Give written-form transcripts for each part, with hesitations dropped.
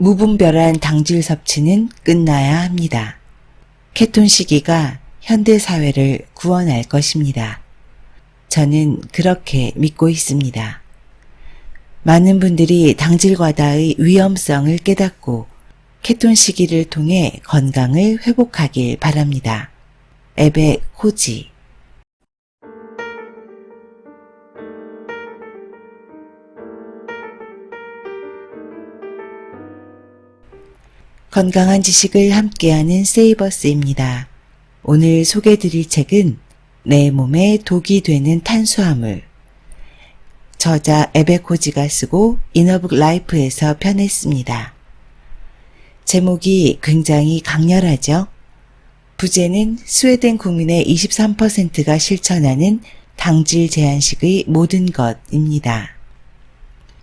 무분별한 당질 섭취는 끝나야 합니다. 케톤 시기가 현대 사회를 구원할 것입니다. 저는 그렇게 믿고 있습니다. 많은 분들이 당질 과다의 위험성을 깨닫고 케톤 시기를 통해 건강을 회복하길 바랍니다. 에베 코지. 건강한 지식을 함께하는 세이버스입니다. 오늘 소개드릴 책은 내 몸에 독이 되는 탄수화물. 저자 에베코지가 쓰고 이너북 라이프에서 펴냈습니다. 제목이 굉장히 강렬하죠? 부제는 스웨덴 국민의 23%가 실천하는 당질 제한식의 모든 것입니다.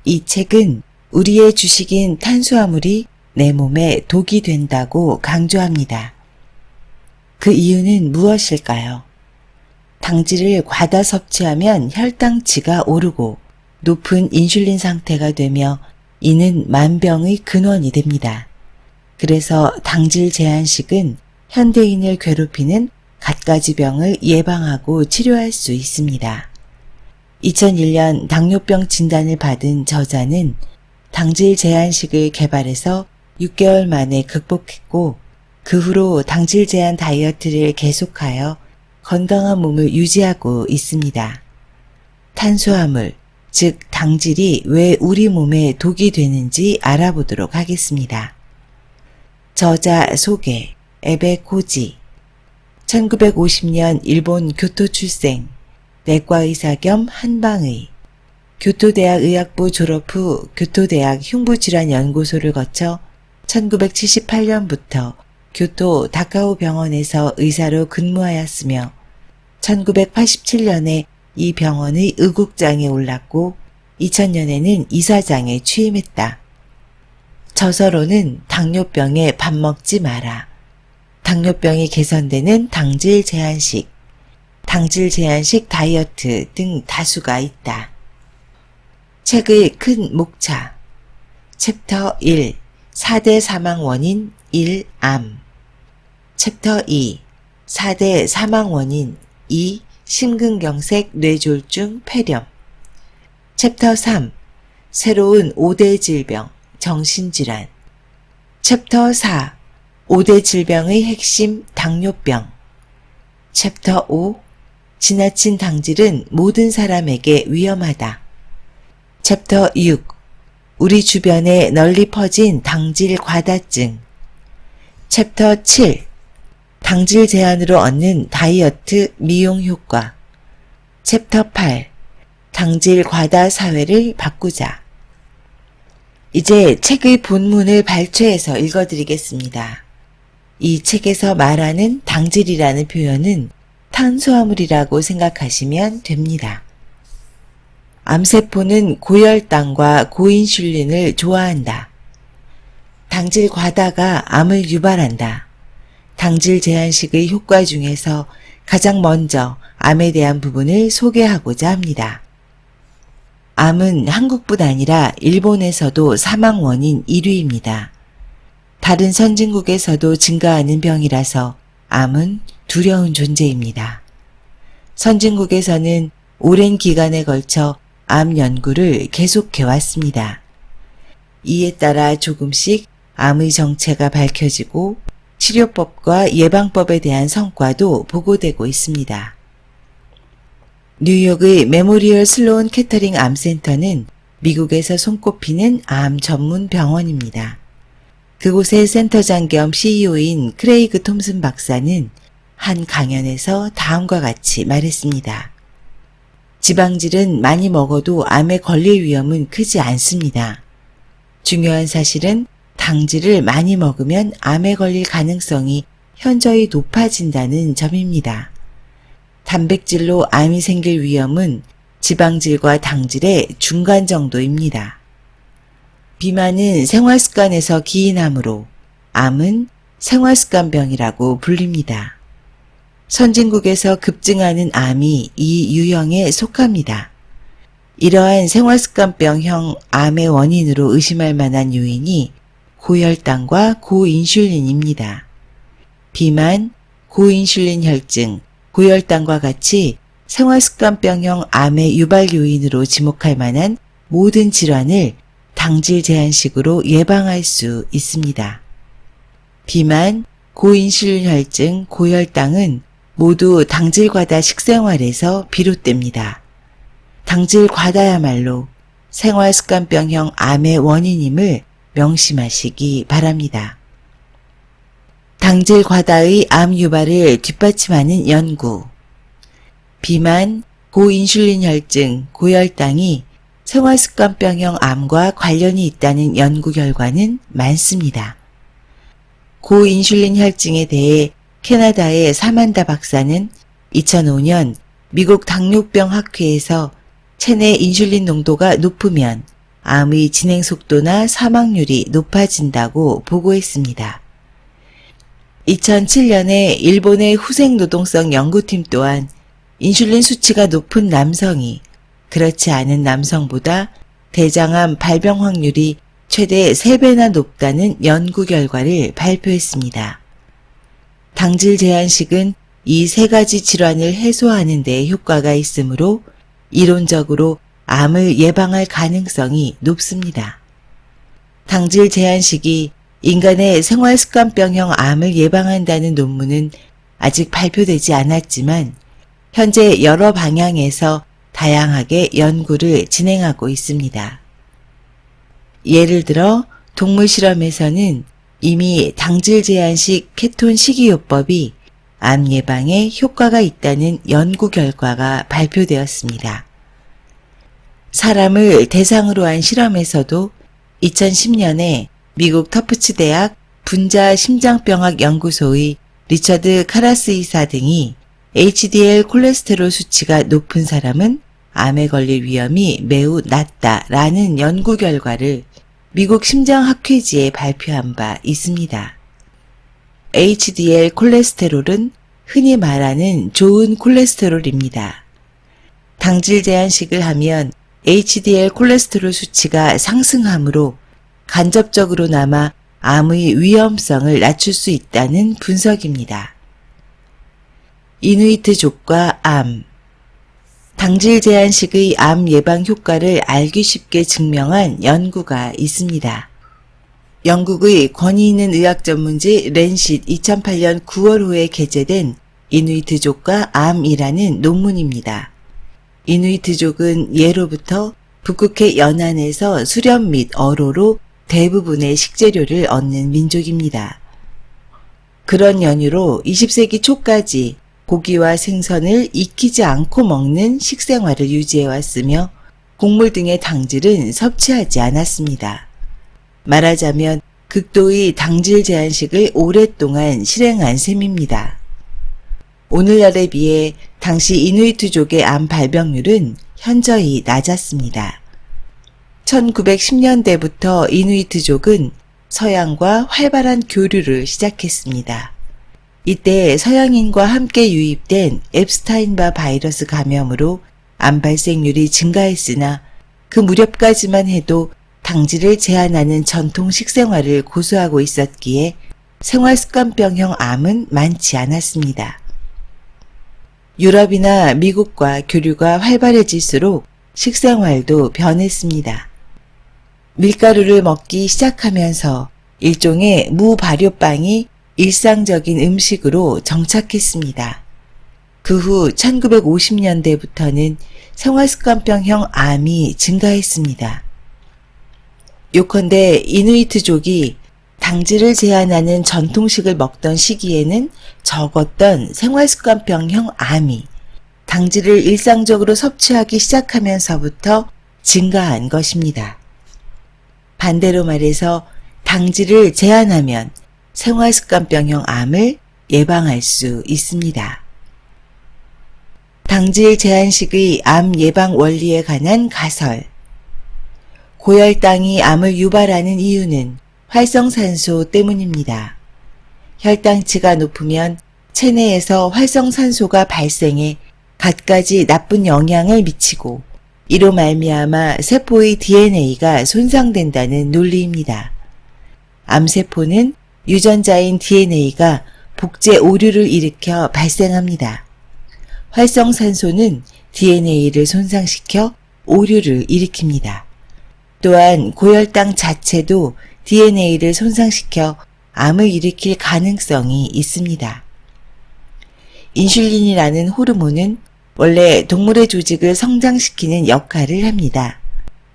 이 책은 우리의 주식인 탄수화물이 내 몸에 독이 된다고 강조합니다. 그 이유는 무엇일까요? 당질을 과다 섭취하면 혈당치가 오르고 높은 인슐린 상태가 되며 이는 만병의 근원이 됩니다. 그래서 당질 제한식은 현대인을 괴롭히는 갖가지 병을 예방하고 치료할 수 있습니다. 2001년 당뇨병 진단을 받은 저자는 당질 제한식을 개발해서 6개월 만에 극복했고 그 후로 당질 제한 다이어트를 계속하여 건강한 몸을 유지하고 있습니다. 탄수화물, 즉 당질이 왜 우리 몸에 독이 되는지 알아보도록 하겠습니다. 저자 소개, 에베 코지. 1950년 일본 교토 출생, 내과의사 겸 한방의. 교토대학 의학부 졸업 후 교토대학 흉부질환연구소를 거쳐 1978년부터 교토 다카오 병원에서 의사로 근무하였으며 1987년에 이 병원의 의국장에 올랐고 2000년에는 이사장에 취임했다. 저서로는 당뇨병에 밥 먹지 마라, 당뇨병이 개선되는 당질 제한식, 당질 제한식 다이어트 등 다수가 있다. 책의 큰 목차. 챕터 1. 4대 사망 원인 1. 암. 챕터 2. 4대 사망 원인 2. 심근경색, 뇌졸중, 폐렴. 챕터 3. 새로운 5대 질병, 정신질환. 챕터 4. 5대 질병의 핵심, 당뇨병. 챕터 5. 지나친 당질은 모든 사람에게 위험하다. 챕터 6. 우리 주변에 널리 퍼진 당질 과다증. 챕터 7. 당질 제한으로 얻는 다이어트 미용 효과. 챕터 8. 당질 과다 사회를 바꾸자. 이제 책의 본문을 발췌해서 읽어드리겠습니다. 이 책에서 말하는 당질이라는 표현은 탄수화물이라고 생각하시면 됩니다. 암세포는 고혈당과 고인슐린을 좋아한다. 당질 과다가 암을 유발한다. 당질 제한식의 효과 중에서 가장 먼저 암에 대한 부분을 소개하고자 합니다. 암은 한국뿐 아니라 일본에서도 사망 원인 1위입니다. 다른 선진국에서도 증가하는 병이라서 암은 두려운 존재입니다. 선진국에서는 오랜 기간에 걸쳐 암 연구를 계속해왔습니다. 이에 따라 조금씩 암의 정체가 밝혀지고 치료법과 예방법에 대한 성과도 보고되고 있습니다. 뉴욕의 메모리얼 슬로운 캐터링 암센터는 미국에서 손꼽히는 암 전문 병원입니다. 그곳의 센터장 겸 CEO인 크레이그 톰슨 박사는 한 강연에서 다음과 같이 말했습니다. 지방질은 많이 먹어도 암에 걸릴 위험은 크지 않습니다. 중요한 사실은 당질을 많이 먹으면 암에 걸릴 가능성이 현저히 높아진다는 점입니다. 단백질로 암이 생길 위험은 지방질과 당질의 중간 정도입니다. 비만은 생활습관에서 기인하므로 암은 생활습관병이라고 불립니다. 선진국에서 급증하는 암이 이 유형에 속합니다. 이러한 생활습관병형 암의 원인으로 의심할 만한 요인이 고혈당과 고인슐린입니다. 비만, 고인슐린 혈증, 고혈당과 같이 생활습관병형 암의 유발 요인으로 지목할 만한 모든 질환을 당질 제한식으로 예방할 수 있습니다. 비만, 고인슐린 혈증, 고혈당은 모두 당질 과다 식생활에서 비롯됩니다. 당질 과다야말로 생활습관병형 암의 원인임을 명심하시기 바랍니다. 당질 과다의 암 유발을 뒷받침하는 연구. 비만, 고인슐린 혈증, 고혈당이 생활습관병형 암과 관련이 있다는 연구 결과는 많습니다. 고인슐린 혈증에 대해 캐나다의 사만다 박사는 2005년 미국 당뇨병 학회에서 체내 인슐린 농도가 높으면 암의 진행 속도나 사망률이 높아진다고 보고했습니다. 2007년에 일본의 후생노동성 연구팀 또한 인슐린 수치가 높은 남성이 그렇지 않은 남성보다 대장암 발병 확률이 최대 3배나 높다는 연구 결과를 발표했습니다. 당질 제한식은 이 세 가지 질환을 해소하는 데 효과가 있으므로 이론적으로 암을 예방할 가능성이 높습니다. 당질 제한식이 인간의 생활습관병형 암을 예방한다는 논문은 아직 발표되지 않았지만 현재 여러 방향에서 다양하게 연구를 진행하고 있습니다. 예를 들어 동물 실험에서는 이미 당질 제한식 케톤 식이요법이 암 예방에 효과가 있다는 연구 결과가 발표되었습니다. 사람을 대상으로 한 실험에서도 2010년에 미국 터프츠 대학 분자 심장병학 연구소의 리처드 카라스 의사 등이 HDL 콜레스테롤 수치가 높은 사람은 암에 걸릴 위험이 매우 낮다라는 연구 결과를 미국 심장학회지에 발표한 바 있습니다. HDL 콜레스테롤은 흔히 말하는 좋은 콜레스테롤입니다. 당질 제한식을 하면 HDL 콜레스테롤 수치가 상승하므로 간접적으로나마 암의 위험성을 낮출 수 있다는 분석입니다. 이누이트족과 암. 당질 제한식의 암 예방 효과를 알기 쉽게 증명한 연구가 있습니다. 영국의 권위 있는 의학 전문지 랜싯 2008년 9월호에 게재된 이누이트족과 암이라는 논문입니다. 이누이트족은 예로부터 북극해 연안에서 수렵 및 어로로 대부분의 식재료를 얻는 민족입니다. 그런 연유로 20세기 초까지 고기와 생선을 익히지 않고 먹는 식생활을 유지해왔으며 곡물 등의 당질은 섭취하지 않았습니다. 말하자면 극도의 당질 제한식을 오랫동안 실행한 셈입니다. 오늘날에 비해 당시 이누이트족의 암 발병률은 현저히 낮았습니다. 1910년대부터 이누이트족은 서양과 활발한 교류를 시작했습니다. 이때 서양인과 함께 유입된 앱스타인바 바이러스 감염으로 암 발생률이 증가했으나 그 무렵까지만 해도 당질을 제한하는 전통 식생활을 고수하고 있었기에 생활습관병형 암은 많지 않았습니다. 유럽이나 미국과 교류가 활발해질수록 식생활도 변했습니다. 밀가루를 먹기 시작하면서 일종의 무발효빵이 일상적인 음식으로 정착했습니다. 그 후 1950년대부터는 생활습관병형 암이 증가했습니다. 요컨대 이누이트족이 당질을 제한하는 전통식을 먹던 시기에는 적었던 생활습관병형 암이 당질을 일상적으로 섭취하기 시작하면서부터 증가한 것입니다. 반대로 말해서 당질을 제한하면 생활습관병형 암을 예방할 수 있습니다. 당질 제한식의 암 예방 원리에 관한 가설. 고혈당이 암을 유발하는 이유는 활성산소 때문입니다. 혈당치가 높으면 체내에서 활성산소가 발생해 갖가지 나쁜 영향을 미치고 이로 말미암아 세포의 DNA가 손상된다는 논리입니다. 암세포는 유전자인 DNA가 복제 오류를 일으켜 발생합니다. 활성산소는 DNA를 손상시켜 오류를 일으킵니다. 또한 고혈당 자체도 DNA를 손상시켜 암을 일으킬 가능성이 있습니다. 인슐린이라는 호르몬은 원래 동물의 조직을 성장시키는 역할을 합니다.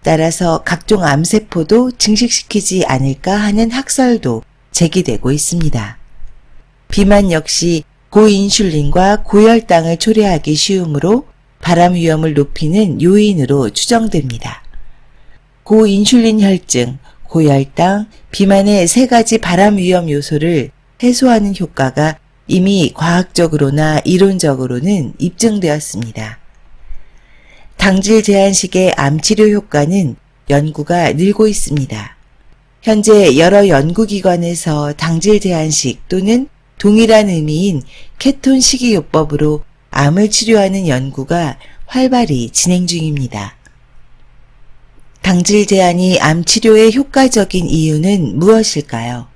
따라서 각종 암세포도 증식시키지 않을까 하는 학설도 제기되고 있습니다. 비만 역시 고인슐린과 고혈당을 초래하기 쉬우므로 발암 위험을 높이는 요인으로 추정됩니다. 고인슐린 혈증, 고혈당, 비만의 세 가지 발암 위험 요소를 해소하는 효과가 이미 과학적으로나 이론적으로는 입증되었습니다. 당질 제한식의 암치료 효과는 연구가 늘고 있습니다. 현재 여러 연구기관에서 당질 제한식 또는 동일한 의미인 케톤 식이요법으로 암을 치료하는 연구가 활발히 진행 중입니다. 당질 제한이 암 치료에 효과적인 이유는 무엇일까요?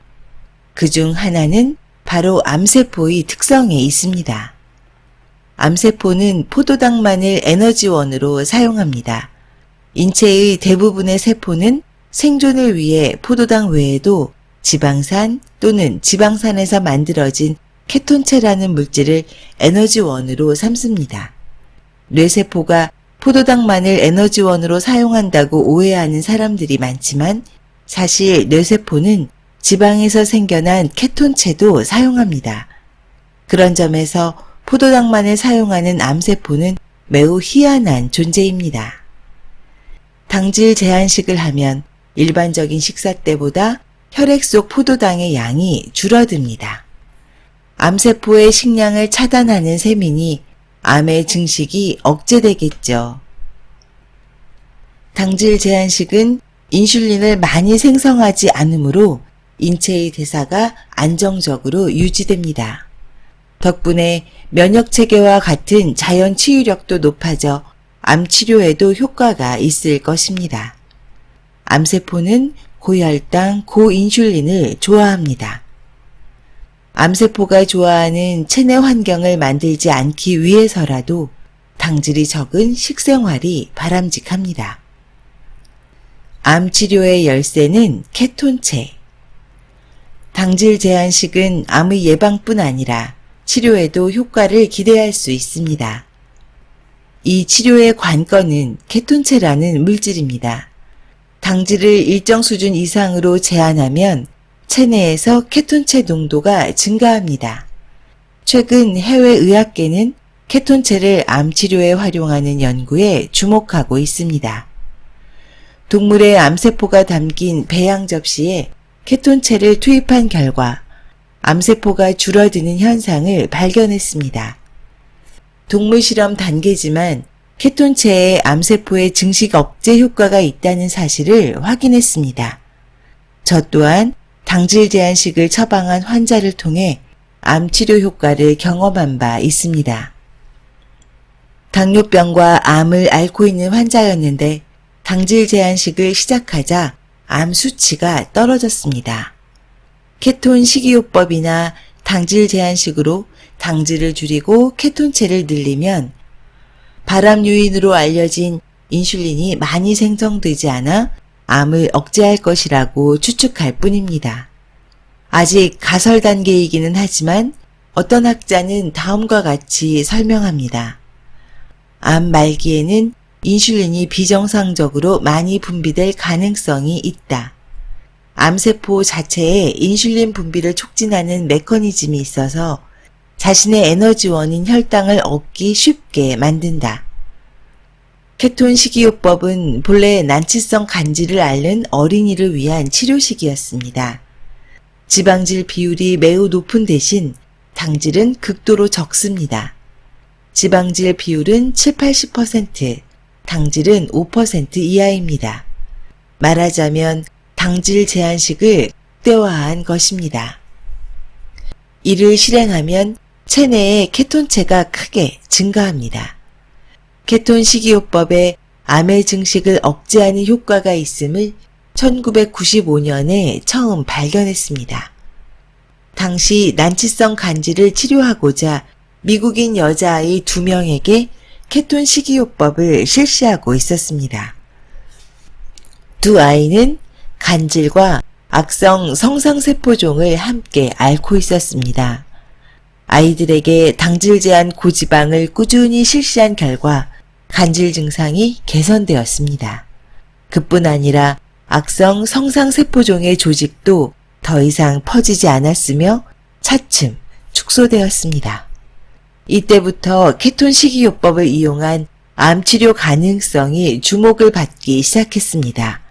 그중 하나는 바로 암세포의 특성에 있습니다. 암세포는 포도당만을 에너지원으로 사용합니다. 인체의 대부분의 세포는 생존을 위해 포도당 외에도 지방산 또는 지방산에서 만들어진 케톤체라는 물질을 에너지원으로 삼습니다. 뇌세포가 포도당만을 에너지원으로 사용한다고 오해하는 사람들이 많지만 사실 뇌세포는 지방에서 생겨난 케톤체도 사용합니다. 그런 점에서 포도당만을 사용하는 암세포는 매우 희한한 존재입니다. 당질 제한식을 하면 일반적인 식사 때보다 혈액 속 포도당의 양이 줄어듭니다. 암세포의 식량을 차단하는 셈이니 암의 증식이 억제되겠죠. 당질 제한식은 인슐린을 많이 생성하지 않으므로 인체의 대사가 안정적으로 유지됩니다. 덕분에 면역체계와 같은 자연 치유력도 높아져 암 치료에도 효과가 있을 것입니다. 암세포는 고혈당, 고인슐린을 좋아합니다. 암세포가 좋아하는 체내 환경을 만들지 않기 위해서라도 당질이 적은 식생활이 바람직합니다. 암 치료의 열쇠는 케톤체. 당질 제한식은 암의 예방뿐 아니라 치료에도 효과를 기대할 수 있습니다. 이 치료의 관건은 케톤체라는 물질입니다. 당질을 일정 수준 이상으로 제한하면 체내에서 케톤체 농도가 증가합니다. 최근 해외 의학계는 케톤체를 암 치료에 활용하는 연구에 주목하고 있습니다. 동물의 암세포가 담긴 배양 접시에 케톤체를 투입한 결과 암세포가 줄어드는 현상을 발견했습니다. 동물 실험 단계지만 케톤체에 암세포의 증식 억제 효과가 있다는 사실을 확인했습니다. 저 또한 당질 제한식을 처방한 환자를 통해 암 치료 효과를 경험한 바 있습니다. 당뇨병과 암을 앓고 있는 환자였는데 당질 제한식을 시작하자 암 수치가 떨어졌습니다. 케톤 식이요법이나 당질 제한식으로 당질을 줄이고 케톤체를 늘리면 발암 요인으로 알려진 인슐린이 많이 생성되지 않아 암을 억제할 것이라고 추측할 뿐입니다. 아직 가설 단계이기는 하지만 어떤 학자는 다음과 같이 설명합니다. 암 말기에는 인슐린이 비정상적으로 많이 분비될 가능성이 있다. 암세포 자체에 인슐린 분비를 촉진하는 메커니즘이 있어서 자신의 에너지원인 혈당을 얻기 쉽게 만든다. 케톤 식이요법은 본래 난치성 간질을 앓는 어린이를 위한 치료식이었습니다. 지방질 비율이 매우 높은 대신 당질은 극도로 적습니다. 지방질 비율은 7-80%, 당질은 5% 이하입니다. 말하자면 당질 제한식을 극대화한 것입니다. 이를 실행하면 체내의 케톤체가 크게 증가합니다. 케톤 식이요법에 암의 증식을 억제하는 효과가 있음을 1995년에 처음 발견했습니다. 당시 난치성 간질을 치료하고자 미국인 여자아이 2명에게 케톤 식이요법을 실시하고 있었습니다. 두 아이는 간질과 악성 성상세포종을 함께 앓고 있었습니다. 아이들에게 당질 제한 고지방을 꾸준히 실시한 결과 간질 증상이 개선되었습니다. 그뿐 아니라 악성 성상세포종의 조직도 더 이상 퍼지지 않았으며 차츰 축소되었습니다. 이때부터 케톤 식이요법을 이용한 암 치료 가능성이 주목을 받기 시작했습니다.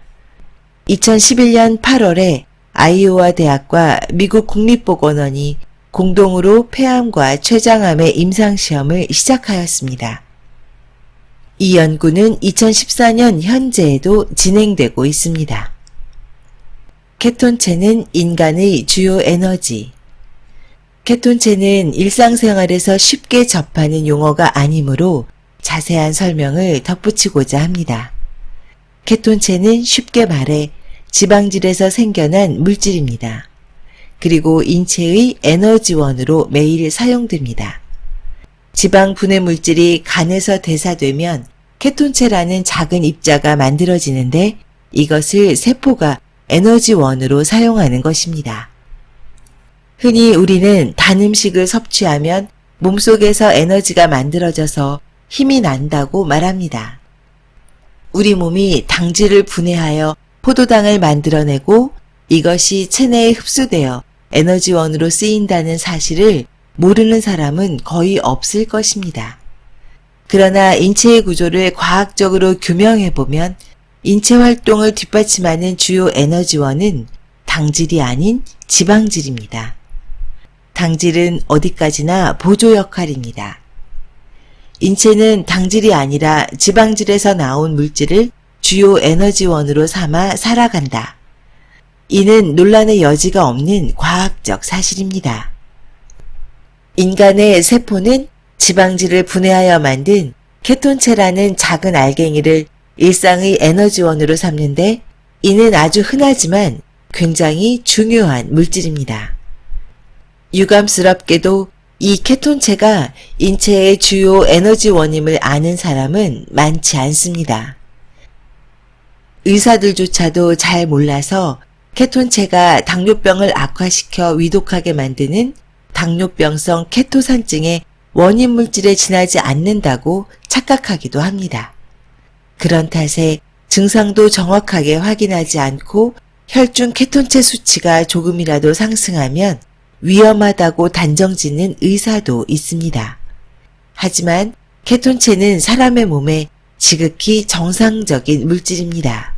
2011년 8월에 아이오와 대학과 미국 국립보건원이 공동으로 폐암과 췌장암의 임상시험을 시작하였습니다. 이 연구는 2014년 현재에도 진행되고 있습니다. 케톤체는 인간의 주요 에너지. 케톤체는 일상생활에서 쉽게 접하는 용어가 아니므로 자세한 설명을 덧붙이고자 합니다. 케톤체는 쉽게 말해 지방질에서 생겨난 물질입니다. 그리고 인체의 에너지원으로 매일 사용됩니다. 지방 분해 물질이 간에서 대사되면 케톤체라는 작은 입자가 만들어지는데 이것을 세포가 에너지원으로 사용하는 것입니다. 흔히 우리는 단 음식을 섭취하면 몸속에서 에너지가 만들어져서 힘이 난다고 말합니다. 우리 몸이 당질을 분해하여 포도당을 만들어내고 이것이 체내에 흡수되어 에너지원으로 쓰인다는 사실을 모르는 사람은 거의 없을 것입니다. 그러나 인체의 구조를 과학적으로 규명해보면 인체 활동을 뒷받침하는 주요 에너지원은 당질이 아닌 지방질입니다. 당질은 어디까지나 보조 역할입니다. 인체는 당질이 아니라 지방질에서 나온 물질을 주요 에너지원으로 삼아 살아간다. 이는 논란의 여지가 없는 과학적 사실입니다. 인간의 세포는 지방질을 분해하여 만든 케톤체라는 작은 알갱이를 일상의 에너지원으로 삼는데 이는 아주 흔하지만 굉장히 중요한 물질입니다. 유감스럽게도 이 케톤체가 인체의 주요 에너지원임을 아는 사람은 많지 않습니다. 의사들조차도 잘 몰라서 케톤체가 당뇨병을 악화시켜 위독하게 만드는 당뇨병성 케토산증의 원인 물질에 지나지 않는다고 착각하기도 합니다. 그런 탓에 증상도 정확하게 확인하지 않고 혈중 케톤체 수치가 조금이라도 상승하면 위험하다고 단정짓는 의사도 있습니다. 하지만 케톤체는 사람의 몸에 지극히 정상적인 물질입니다.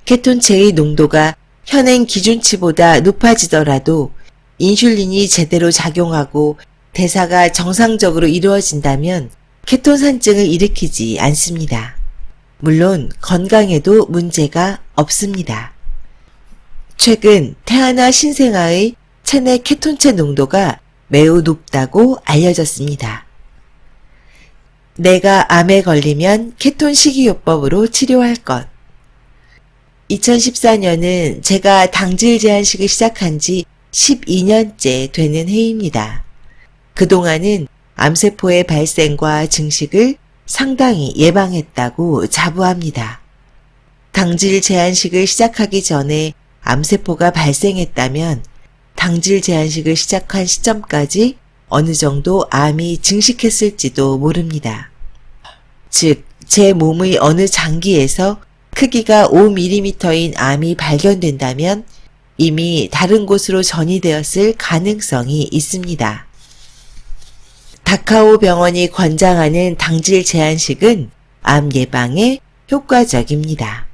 케톤체의 농도가 현행 기준치보다 높아지더라도 인슐린이 제대로 작용하고 대사가 정상적으로 이루어진다면 케톤산증을 일으키지 않습니다. 물론 건강에도 문제가 없습니다. 최근 태아나 신생아의 체내 케톤체 농도가 매우 높다고 알려졌습니다. 내가 암에 걸리면 케톤 식이요법으로 치료할 것. 2014년은 제가 당질 제한식을 시작한 지 12년째 되는 해입니다. 그동안은 암세포의 발생과 증식을 상당히 예방했다고 자부합니다. 당질 제한식을 시작하기 전에 암세포가 발생했다면 당질 제한식을 시작한 시점까지 어느 정도 암이 증식했을지도 모릅니다. 즉, 제 몸의 어느 장기에서 크기가 5mm인 암이 발견된다면 이미 다른 곳으로 전이되었을 가능성이 있습니다. 다카오 병원이 권장하는 당질 제한식은 암 예방에 효과적입니다.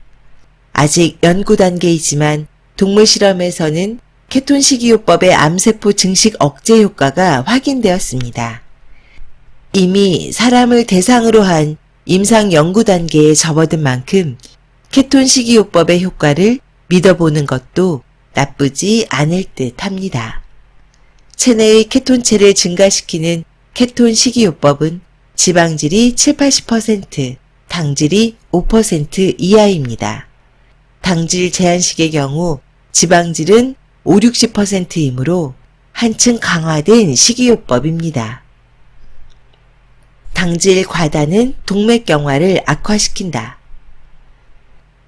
아직 연구 단계이지만 동물 실험에서는 케톤 식이요법의 암세포 증식 억제 효과가 확인되었습니다. 이미 사람을 대상으로 한 임상 연구 단계에 접어든 만큼 케톤 식이요법의 효과를 믿어보는 것도 나쁘지 않을 듯 합니다. 체내의 케톤체를 증가시키는 케톤 식이요법은 지방질이 7-80%, 당질이 5% 이하입니다. 당질 제한식의 경우 지방질은 50~60%이므로 한층 강화된 식이요법입니다. 당질 과다는 동맥경화를 악화시킨다.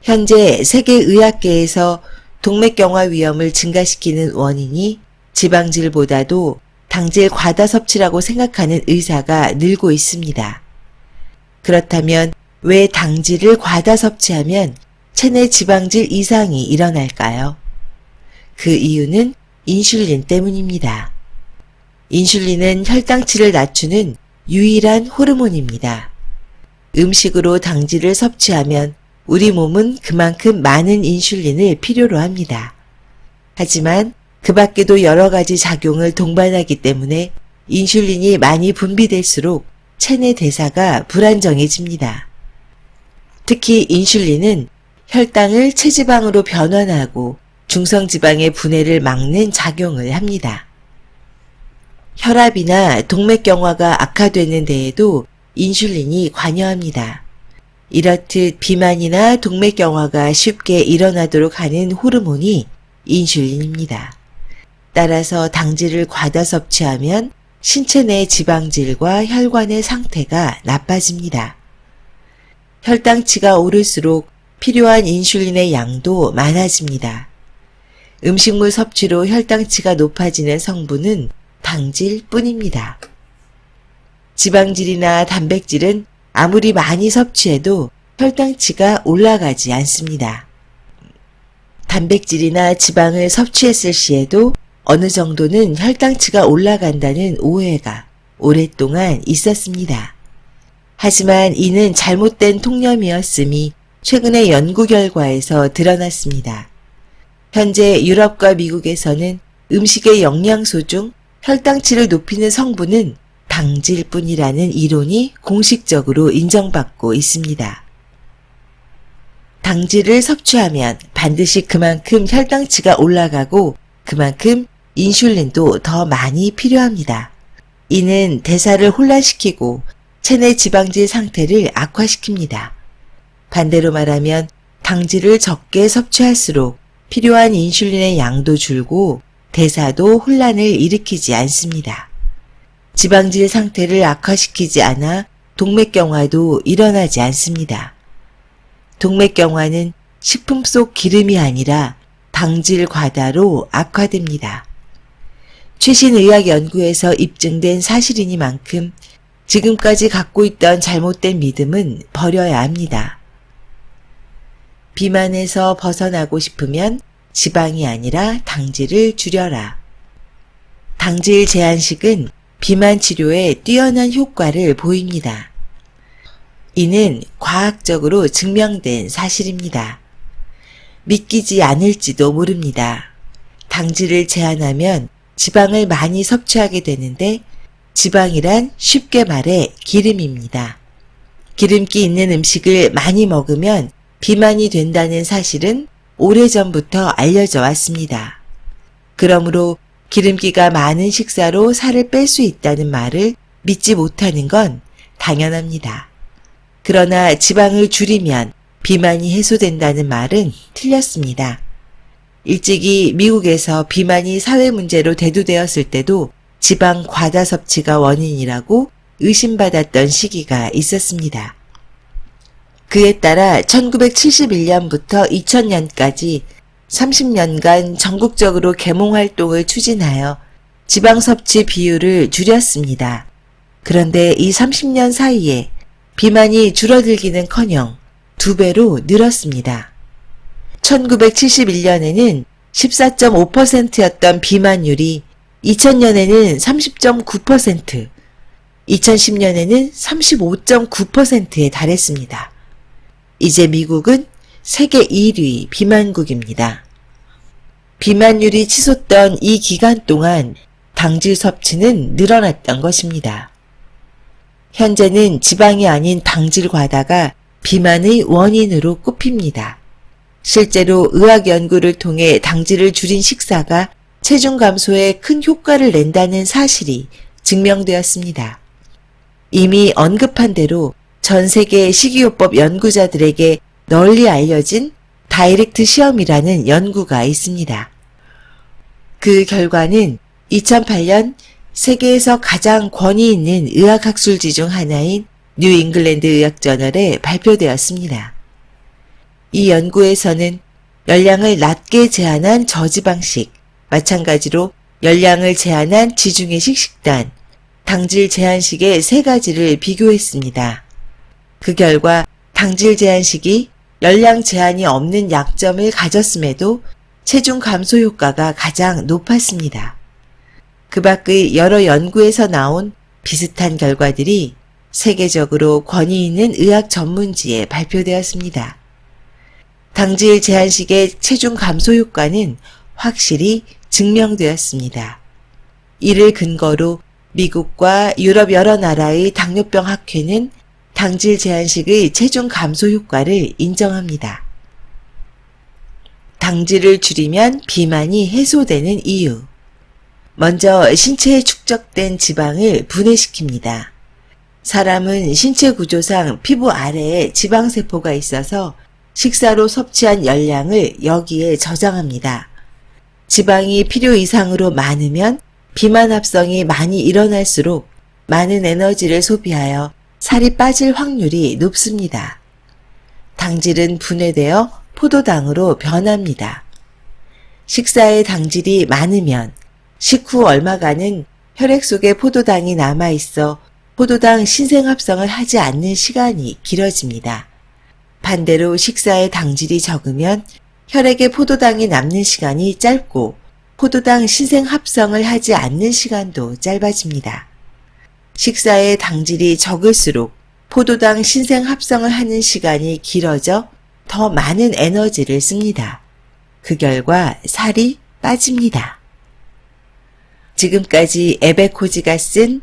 현재 세계의학계에서 동맥경화 위험을 증가시키는 원인이 지방질보다도 당질 과다 섭취라고 생각하는 의사가 늘고 있습니다. 그렇다면 왜 당질을 과다 섭취하면 체내 지방질 이상이 일어날까요? 그 이유는 인슐린 때문입니다. 인슐린은 혈당치를 낮추는 유일한 호르몬입니다. 음식으로 당질을 섭취하면 우리 몸은 그만큼 많은 인슐린을 필요로 합니다. 하지만 그 밖에도 여러 가지 작용을 동반하기 때문에 인슐린이 많이 분비될수록 체내 대사가 불안정해집니다. 특히 인슐린은 혈당을 체지방으로 변환하고 중성지방의 분해를 막는 작용을 합니다. 혈압이나 동맥경화가 악화되는 데에도 인슐린이 관여합니다. 이렇듯 비만이나 동맥경화가 쉽게 일어나도록 하는 호르몬이 인슐린입니다. 따라서 당질을 과다 섭취하면 신체 내 지방질과 혈관의 상태가 나빠집니다. 혈당치가 오를수록 필요한 인슐린의 양도 많아집니다. 음식물 섭취로 혈당치가 높아지는 성분은 당질뿐입니다. 지방질이나 단백질은 아무리 많이 섭취해도 혈당치가 올라가지 않습니다. 단백질이나 지방을 섭취했을 시에도 어느 정도는 혈당치가 올라간다는 오해가 오랫동안 있었습니다. 하지만 이는 잘못된 통념이었음이 최근의 연구 결과에서 드러났습니다. 현재 유럽과 미국에서는 음식의 영양소 중 혈당치를 높이는 성분은 당질뿐이라는 이론이 공식적으로 인정받고 있습니다. 당질을 섭취하면 반드시 그만큼 혈당치가 올라가고 그만큼 인슐린도 더 많이 필요합니다. 이는 대사를 혼란시키고 체내 지방질 상태를 악화시킵니다. 반대로 말하면 당질을 적게 섭취할수록 필요한 인슐린의 양도 줄고 대사도 혼란을 일으키지 않습니다. 지방질 상태를 악화시키지 않아 동맥경화도 일어나지 않습니다. 동맥경화는 식품 속 기름이 아니라 당질 과다로 악화됩니다. 최신 의학 연구에서 입증된 사실이니만큼 지금까지 갖고 있던 잘못된 믿음은 버려야 합니다. 비만에서 벗어나고 싶으면 지방이 아니라 당질을 줄여라. 당질 제한식은 비만 치료에 뛰어난 효과를 보입니다. 이는 과학적으로 증명된 사실입니다. 믿기지 않을지도 모릅니다. 당질을 제한하면 지방을 많이 섭취하게 되는데 지방이란 쉽게 말해 기름입니다. 기름기 있는 음식을 많이 먹으면 비만이 된다는 사실은 오래전부터 알려져 왔습니다. 그러므로 기름기가 많은 식사로 살을 뺄 수 있다는 말을 믿지 못하는 건 당연합니다. 그러나 지방을 줄이면 비만이 해소된다는 말은 틀렸습니다. 일찍이 미국에서 비만이 사회 문제로 대두되었을 때도 지방 과다 섭취가 원인이라고 의심받았던 시기가 있었습니다. 그에 따라 1971년부터 2000년까지 30년간 전국적으로 계몽 활동을 추진하여 지방 섭취 비율을 줄였습니다. 그런데 이 30년 사이에 비만이 줄어들기는커녕 2배로 늘었습니다. 1971년에는 14.5%였던 비만율이 2000년에는 30.9%, 2010년에는 35.9%에 달했습니다. 이제 미국은 세계 1위 비만국입니다. 비만율이 치솟던 이 기간 동안 당질 섭취는 늘어났던 것입니다. 현재는 지방이 아닌 당질 과다가 비만의 원인으로 꼽힙니다. 실제로 의학 연구를 통해 당질을 줄인 식사가 체중 감소에 큰 효과를 낸다는 사실이 증명되었습니다. 이미 언급한 대로 전 세계 식이요법 연구자들에게 널리 알려진 다이렉트 시험이라는 연구가 있습니다. 그 결과는 2008년 세계에서 가장 권위 있는 의학학술지 중 하나인 뉴 잉글랜드 의학저널에 발표되었습니다. 이 연구에서는 열량을 낮게 제한한 저지방식, 마찬가지로 열량을 제한한 지중해식 식단, 당질 제한식의 세 가지를 비교했습니다. 그 결과 당질 제한식이 열량 제한이 없는 약점을 가졌음에도 체중 감소 효과가 가장 높았습니다. 그 밖의 여러 연구에서 나온 비슷한 결과들이 세계적으로 권위 있는 의학 전문지에 발표되었습니다. 당질 제한식의 체중 감소 효과는 확실히 증명되었습니다. 이를 근거로 미국과 유럽 여러 나라의 당뇨병 학회는 당질 제한식의 체중 감소 효과를 인정합니다. 당질을 줄이면 비만이 해소되는 이유. 먼저 신체에 축적된 지방을 분해시킵니다. 사람은 신체 구조상 피부 아래에 지방세포가 있어서 식사로 섭취한 열량을 여기에 저장합니다. 지방이 필요 이상으로 많으면 비만 합성이 많이 일어날수록 많은 에너지를 소비하여 살이 빠질 확률이 높습니다. 당질은 분해되어 포도당으로 변합니다. 식사에 당질이 많으면 식후 얼마간은 혈액 속에 포도당이 남아있어 포도당 신생합성을 하지 않는 시간이 길어집니다. 반대로 식사에 당질이 적으면 혈액에 포도당이 남는 시간이 짧고 포도당 신생합성을 하지 않는 시간도 짧아집니다. 식사에 당질이 적을수록 포도당 신생합성을 하는 시간이 길어져 더 많은 에너지를 씁니다. 그 결과 살이 빠집니다. 지금까지 에베코지가 쓴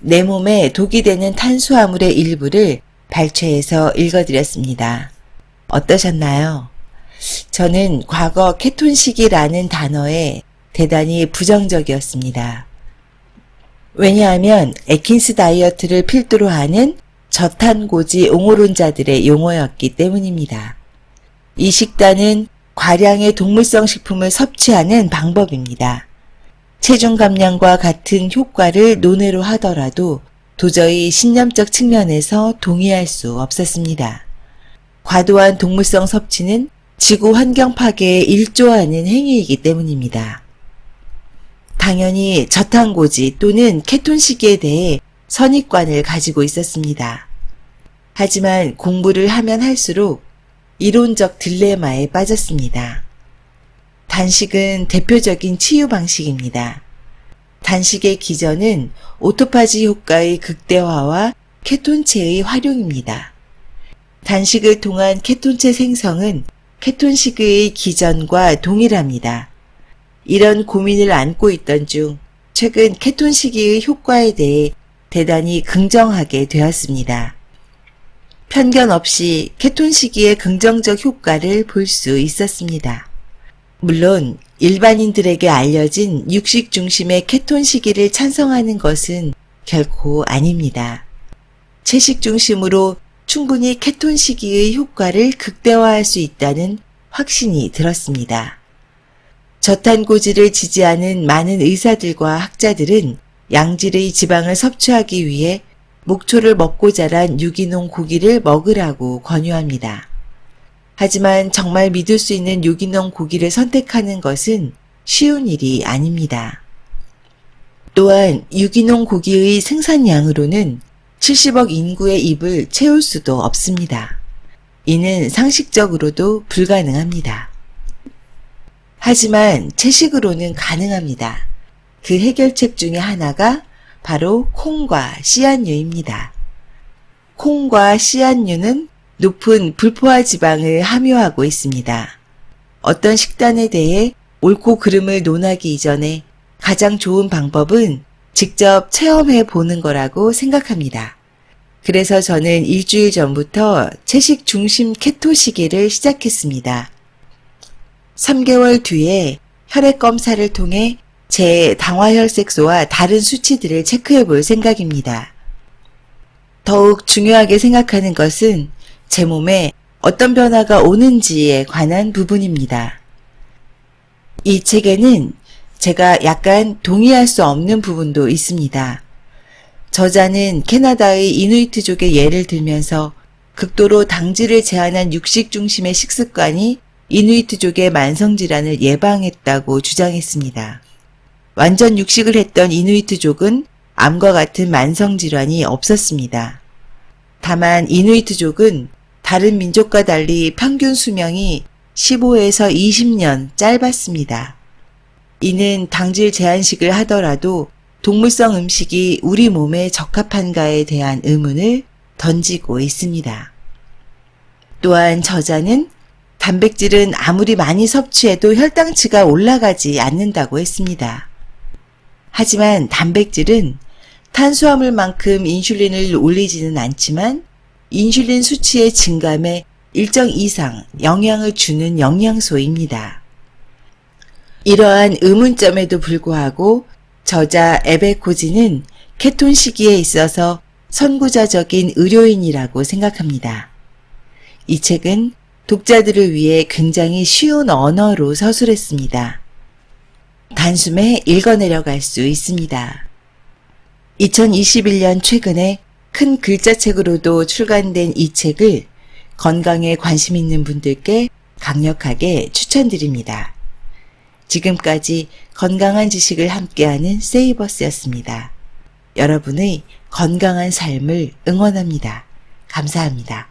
내 몸에 독이 되는 탄수화물의 일부를 발췌해서 읽어드렸습니다. 어떠셨나요? 저는 과거 케톤식이라는 단어에 대단히 부정적이었습니다. 왜냐하면 에킨스 다이어트를 필두로 하는 저탄고지 옹호론자들의 용어였기 때문입니다. 이 식단은 과량의 동물성 식품을 섭취하는 방법입니다. 체중 감량과 같은 효과를 논외로 하더라도 도저히 신념적 측면에서 동의할 수 없었습니다. 과도한 동물성 섭취는 지구 환경 파괴에 일조하는 행위이기 때문입니다. 당연히 저탄고지 또는 케톤식에 대해 선입관을 가지고 있었습니다. 하지만 공부를 하면 할수록 이론적 딜레마에 빠졌습니다. 단식은 대표적인 치유 방식입니다. 단식의 기전은 오토파지 효과의 극대화와 케톤체의 활용입니다. 단식을 통한 케톤체 생성은 케톤식의 기전과 동일합니다. 이런 고민을 안고 있던 중 최근 케톤식의 효과에 대해 대단히 긍정하게 되었습니다. 편견 없이 케톤식의 긍정적 효과를 볼 수 있었습니다. 물론 일반인들에게 알려진 육식 중심의 케톤 시기를 찬성하는 것은 결코 아닙니다. 채식 중심으로 충분히 케톤 시기의 효과를 극대화할 수 있다는 확신이 들었습니다. 저탄고지를 지지하는 많은 의사들과 학자들은 양질의 지방을 섭취하기 위해 목초를 먹고 자란 유기농 고기를 먹으라고 권유합니다. 하지만 정말 믿을 수 있는 유기농 고기를 선택하는 것은 쉬운 일이 아닙니다. 또한 유기농 고기의 생산량으로는 70억 인구의 입을 채울 수도 없습니다. 이는 상식적으로도 불가능합니다. 하지만 채식으로는 가능합니다. 그 해결책 중에 하나가 바로 콩과 씨앗류입니다. 콩과 씨앗류는 높은 불포화 지방을 함유하고 있습니다. 어떤 식단에 대해 옳고 그름을 논하기 이전에 가장 좋은 방법은 직접 체험해 보는 거라고 생각합니다. 그래서 저는 일주일 전부터 채식 중심 케토 시기를 시작했습니다. 3개월 뒤에 혈액 검사를 통해 제 당화혈색소와 다른 수치들을 체크해 볼 생각입니다. 더욱 중요하게 생각하는 것은 제 몸에 어떤 변화가 오는지에 관한 부분입니다. 이 책에는 제가 약간 동의할 수 없는 부분도 있습니다. 저자는 캐나다의 이누이트족의 예를 들면서 극도로 당질을 제한한 육식 중심의 식습관이 이누이트족의 만성질환을 예방했다고 주장했습니다. 완전 육식을 했던 이누이트족은 암과 같은 만성질환이 없었습니다. 다만 이누이트족은 다른 민족과 달리 평균 수명이 15에서 20년 짧았습니다. 이는 당질 제한식을 하더라도 동물성 음식이 우리 몸에 적합한가에 대한 의문을 던지고 있습니다. 또한 저자는 단백질은 아무리 많이 섭취해도 혈당치가 올라가지 않는다고 했습니다. 하지만 단백질은 탄수화물만큼 인슐린을 올리지는 않지만 인슐린 수치의 증감에 일정 이상 영향을 주는 영양소입니다. 이러한 의문점에도 불구하고 저자 에베코지는 케톤 시기에 있어서 선구자적인 의료인이라고 생각합니다. 이 책은 독자들을 위해 굉장히 쉬운 언어로 서술했습니다. 단숨에 읽어내려갈 수 있습니다. 2021년 최근에 큰 글자책으로도 출간된 이 책을 건강에 관심 있는 분들께 강력하게 추천드립니다. 지금까지 건강한 지식을 함께하는 세이버스였습니다. 여러분의 건강한 삶을 응원합니다. 감사합니다.